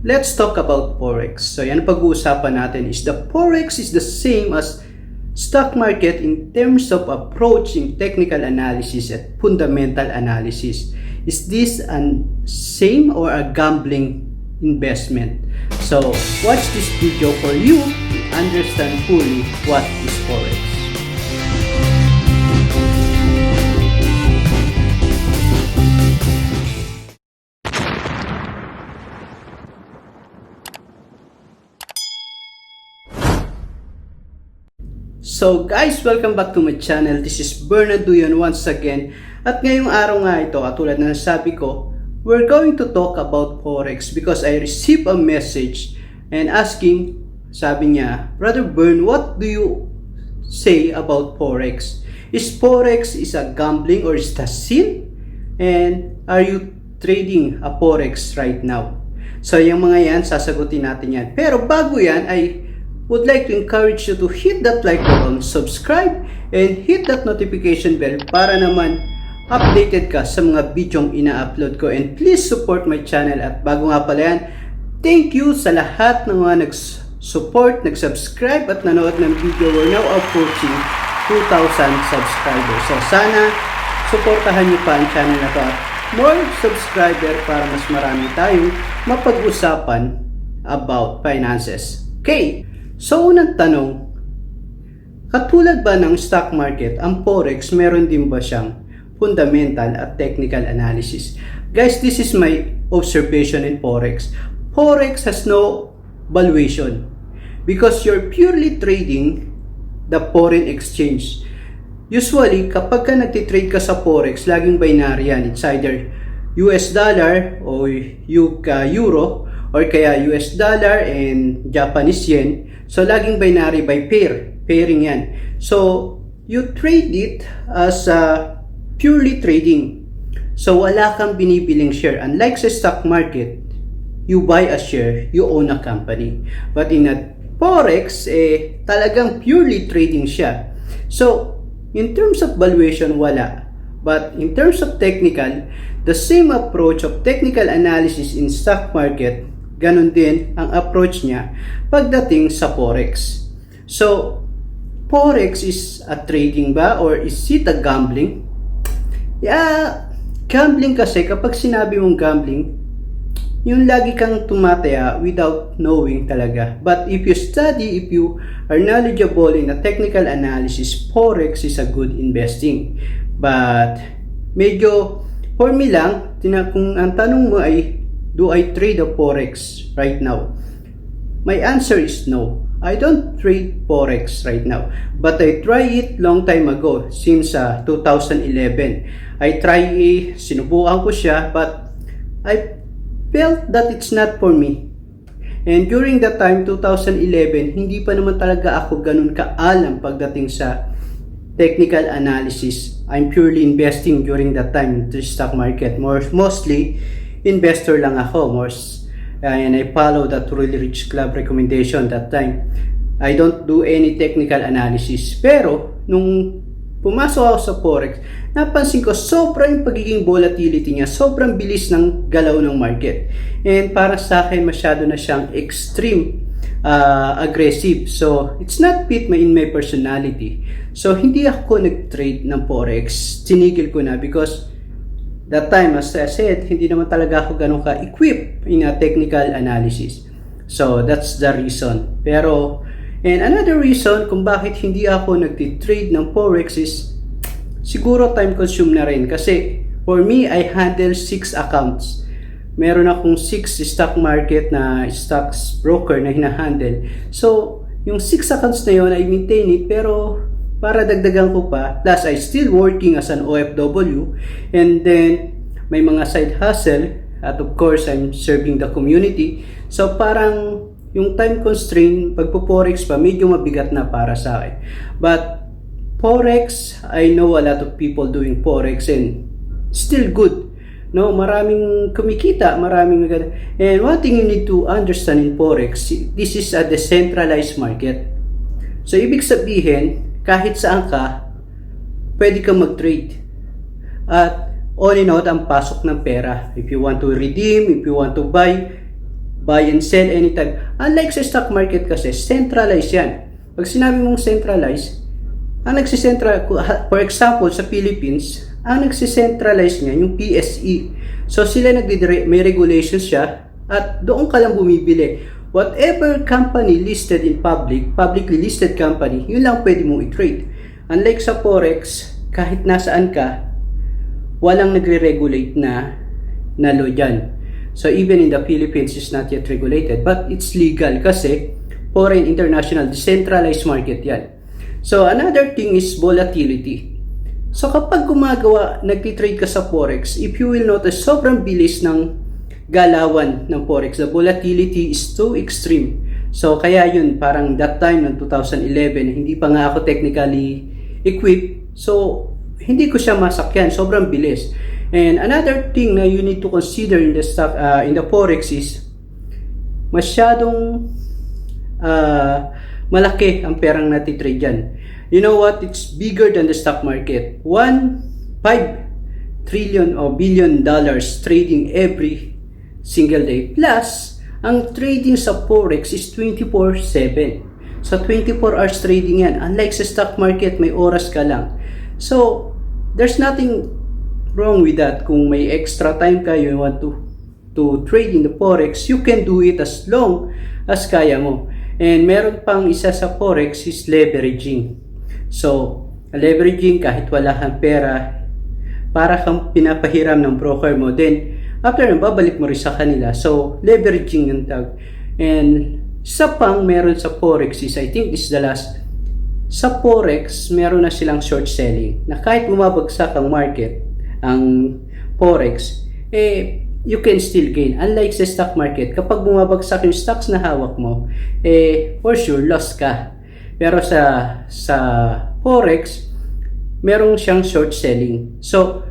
let's talk about Forex. So yan pag-uusapan natin is the Forex is the same as stock market in terms of approaching technical analysis and fundamental analysis. Is this an same or a gambling investment? So watch this video for you to understand fully what is Forex. So guys, welcome back to my channel. This is Bernard Duyon once again. At ngayong araw nga ito, katulad na nasabi ko, we're going to talk about Forex because I received a message and asking, sabi niya, Brother Bern, what do you say about Forex? Is Forex is a gambling or is it a sin? And are you trading a Forex right now? So yung mga yan, sasagutin natin yan. Pero bago yan ay would like to encourage you to hit that like button, subscribe, and hit that notification bell para naman updated ka sa mga bidyong ina-upload ko. And please support my channel. At bago nga pala yan, thank you sa lahat ng mga nag-support, nag-subscribe at nanood ng video. We're now approaching 2,000 subscribers. So sana supportahan niyo pa ang channel na to at more subscriber para mas marami tayong mapag-usapan about finances. Okay! So, unang tanong, katulad ba ng stock market, ang Forex, meron din ba siyang fundamental at technical analysis? Guys, this is my observation in Forex. Forex has no valuation because you're purely trading the foreign exchange. Usually, kapag ka nagtitrade ka sa Forex, laging binary yan. It's either US dollar or Euro or kaya US dollar and Japanese yen. So, laging binary by pair. Pairing yan. So, you trade it as purely trading. So, wala kang binibiling share. Unlike sa stock market, you buy a share, you own a company. But in a Forex, talagang purely trading siya. So, in terms of valuation, wala. But in terms of technical, the same approach of technical analysis in stock market, ganun din ang approach niya pagdating sa Forex. So, Forex is a trading ba or is it a gambling? Yeah, gambling kasi kapag sinabi mong gambling, yung lagi kang tumataya without knowing talaga. But if you study, if you are knowledgeable in a technical analysis, Forex is a good investing. But medyo for me lang, kung ang tanong mo ay do I trade a Forex right now? My answer is no. I don't trade Forex right now. But I tried it long time ago, since 2011. I sinubukan ko siya, but I felt that it's not for me. And during that time, 2011, hindi pa naman talaga ako ganun kaalam pagdating sa technical analysis. I'm purely investing during that time in the stock market. Mostly, investor lang ako, and I follow that Really Rich Club recommendation that time. I don't do any technical analysis. Pero, nung pumasok ako sa Forex, napansin ko sobrang yung pagiging volatility niya, sobrang bilis ng galaw ng market. And para sa akin, masyado na siyang extreme aggressive. So, it's not fit in my personality. So, hindi ako nag-trade ng Forex. Tinigil ko na because that time, as I said, hindi naman talaga ako ganun ka-equipped in a technical analysis. So, that's the reason. Pero, and another reason kung bakit hindi ako nagtitrade ng Forex is siguro time consume na rin. Kasi, for me, I handle 6 accounts. Meron akong 6 stock market na stocks broker na hinahandle. So, yung 6 accounts na yun, I maintain it, pero para dagdagan ko pa, plus I still working as an OFW, and then may mga side hustle, at of course I'm serving the community. So parang yung time constraint pagpo-Forex pa medyo mabigat na para sa akin. But Forex, I know a lot of people doing Forex and still good. No, maraming kumikita, maraming maganda. And one thing you need to understand in Forex, this is a decentralized market. So ibig sabihin, kahit saan ka, pwede kang mag-trade. At on and out ang pasok ng pera. If you want to redeem, if you want to buy, buy and sell anytime. Unlike sa stock market kasi, centralized yan. Pag sinabi mong centralized, for example, sa Philippines, ang nagsicentralize niya, yung PSE. So, sila may regulations siya, at doon ka lang bumibili. Whatever company listed in publicly listed company, yun lang pwede mong i-trade. Unlike sa Forex, kahit nasaan ka, walang nagre-regulate na law dyan. So, even in the Philippines, it's not yet regulated, but it's legal kasi foreign, international, decentralized market yan. So, another thing is volatility. So, kapag nagtitrade ka sa Forex, if you will notice, sobrang bilis ng galawan ng Forex. The volatility is too extreme. So, kaya yun, parang that time ng 2011, hindi pa nga ako technically equipped. So, hindi ko siya masakyan. Sobrang bilis. And another thing na you need to consider in the stock, in the Forex is masyadong malaki ang perang natitrade dyan. You know what? It's bigger than the stock market. 5 trillion or billion dollars trading every single day. Plus, ang trading sa Forex is 24/7. So, 24 hours trading yan. Unlike sa stock market, may oras ka lang. So, there's nothing wrong with that. Kung may extra time ka, you want to trade in the Forex, you can do it as long as kaya mo. And meron pang isa sa Forex is leveraging. So, leveraging kahit wala kang pera, para kang pinapahiram ng broker mo. Then, after nun, babalik mo rin sa kanila. So, leveraging yung tag. And, sa pang meron sa Forex is, I think this is the last. Sa Forex, meron na silang short selling. Na kahit bumabagsak ang market, ang Forex, you can still gain. Unlike sa stock market, kapag bumabagsak yung stocks na hawak mo, for sure, lost ka. Pero sa Forex, meron siyang short selling. So,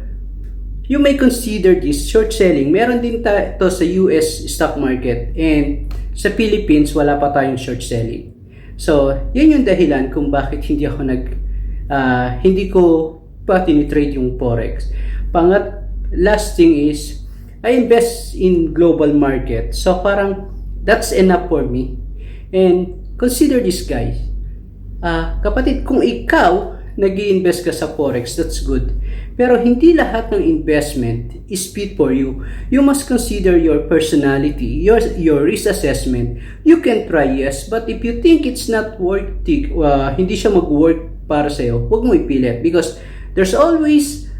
you may consider this short selling. Meron din to sa US stock market. And sa Philippines, wala pa tayong short selling. So, yun yung dahilan kung bakit hindi ko pa tinitrade yung Forex. Last thing is, I invest in global market. So, parang that's enough for me. And consider this, guys. Kapatid, kung ikaw nag-i-invest ka sa Forex, that's good. Pero hindi lahat ng investment is fit for you. You must consider your personality, your risk assessment. You can try, yes, but if you think it's not worth it, hindi siya mag-work para sa'yo, huwag mo ipilit. Because there's always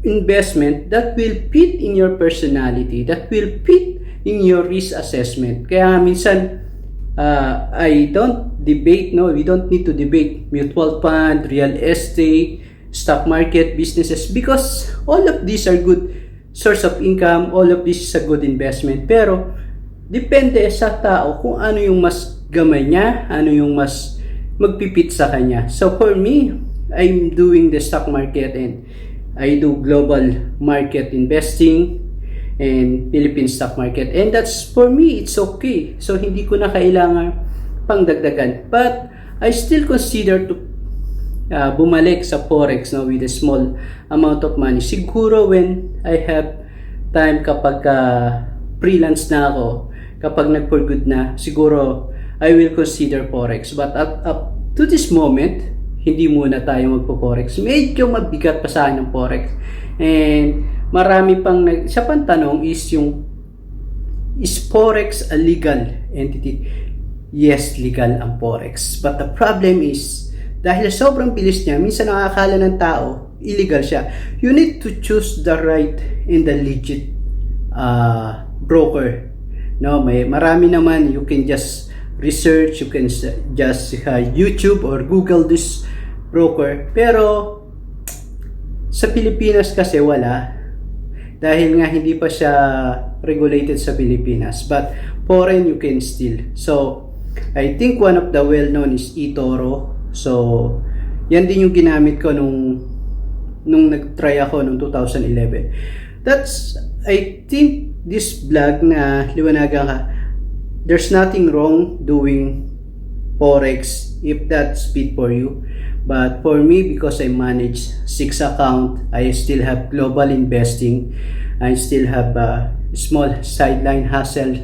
investment that will fit in your personality, that will fit in your risk assessment. Kaya minsan, we don't need to debate mutual fund, real estate, stock market, businesses, because all of these are good source of income, all of this is a good investment. Pero, depende sa tao kung ano yung mas gamay niya, ano yung mas magpipit sa kanya. So, for me, I'm doing the stock market and I do global market investing and Philippine stock market. And that's, for me, it's okay. So, hindi ko na kailangan pangdagdagan. But, I still consider to bumalik sa Forex with a small amount of money. Siguro when I have time, kapag freelance na ako, kapag nag-for good na, siguro I will consider Forex. But up to this moment, hindi muna tayo magpo-Forex. Medyo mabigat pa sa akin ng Forex. And marami pang isa pang tanong is Forex a legal entity? Yes, legal ang Forex. But the problem is, dahil sobrang bilis niya, minsan nakakala ng tao, illegal siya. You need to choose the right and the legit broker. No, marami naman, you can just research, you can just YouTube or Google this broker. Pero sa Pilipinas kasi wala. Dahil nga hindi pa siya regulated sa Pilipinas. But foreign, you can still. So, I think one of the well-known is eToro. So, yan din yung ginamit ko nung nag-try ako nung 2011. That's, I think, this vlog na liwanagan ka, there's nothing wrong doing Forex if that's fit for you. But for me, because I manage 6 accounts, I still have global investing, I still have a small sideline hustle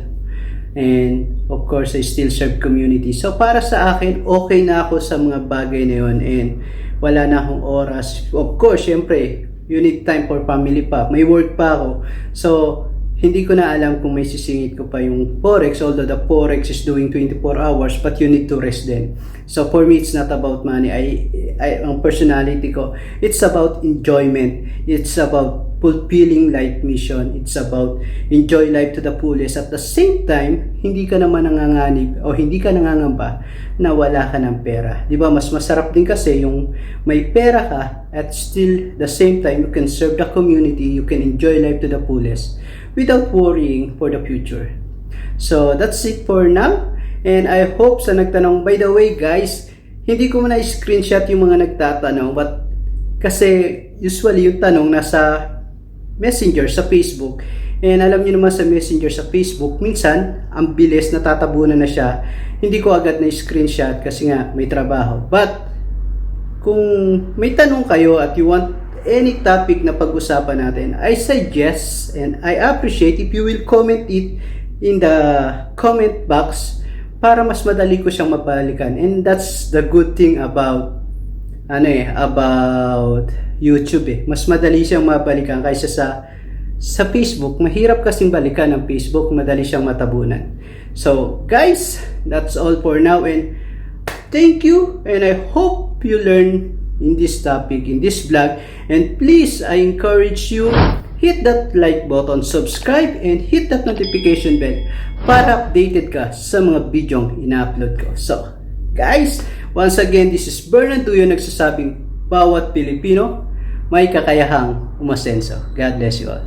And of course, I still serve community. So para sa akin, okay na ako sa mga bagay na yun. And wala na akong oras. Of course, syempre, you need time for family pa. May work pa ako. So, hindi ko na alam kung may sisingit ko pa yung Forex, although the Forex is doing 24 hours, but you need to rest then. So for me, it's not about money. Ang personality ko, it's about enjoyment. It's about fulfilling life mission. It's about enjoy life to the fullest. At the same time, hindi ka naman nanganganib o hindi ka nangangamba na wala ka ng pera. Di ba? Mas masarap din kasi yung may pera ka at still the same time, you can serve the community, you can enjoy life to the fullest without worrying for the future. So, that's it for now. And I hope sa nagtanong, by the way guys, hindi ko na screenshot yung mga nagtatanong, but kasi usually yung tanong nasa Messenger sa Facebook. And alam niyo naman sa Messenger sa Facebook, minsan, ang bilis natatabunan na siya. Hindi ko agad na screenshot kasi nga may trabaho. But, kung may tanong kayo at you want any topic na pag-usapan natin, I suggest and I appreciate if you will comment it in the comment box para mas madali ko siyang mabalikan. And that's the good thing about about YouTube . Mas madali siyang mabalikan kaysa sa Facebook. Mahirap kasing balikan ng Facebook, madali siyang matabunan. So guys, that's all for now, and thank you, and I hope you learn in this topic, in this vlog. And please, I encourage you, hit that like button, subscribe, and hit that notification bell para updated ka sa mga videong ina-upload ko. So, guys, once again, this is Bernard Duyo nagsasabing bawat Pilipino may kakayahang umasenso. God bless you all.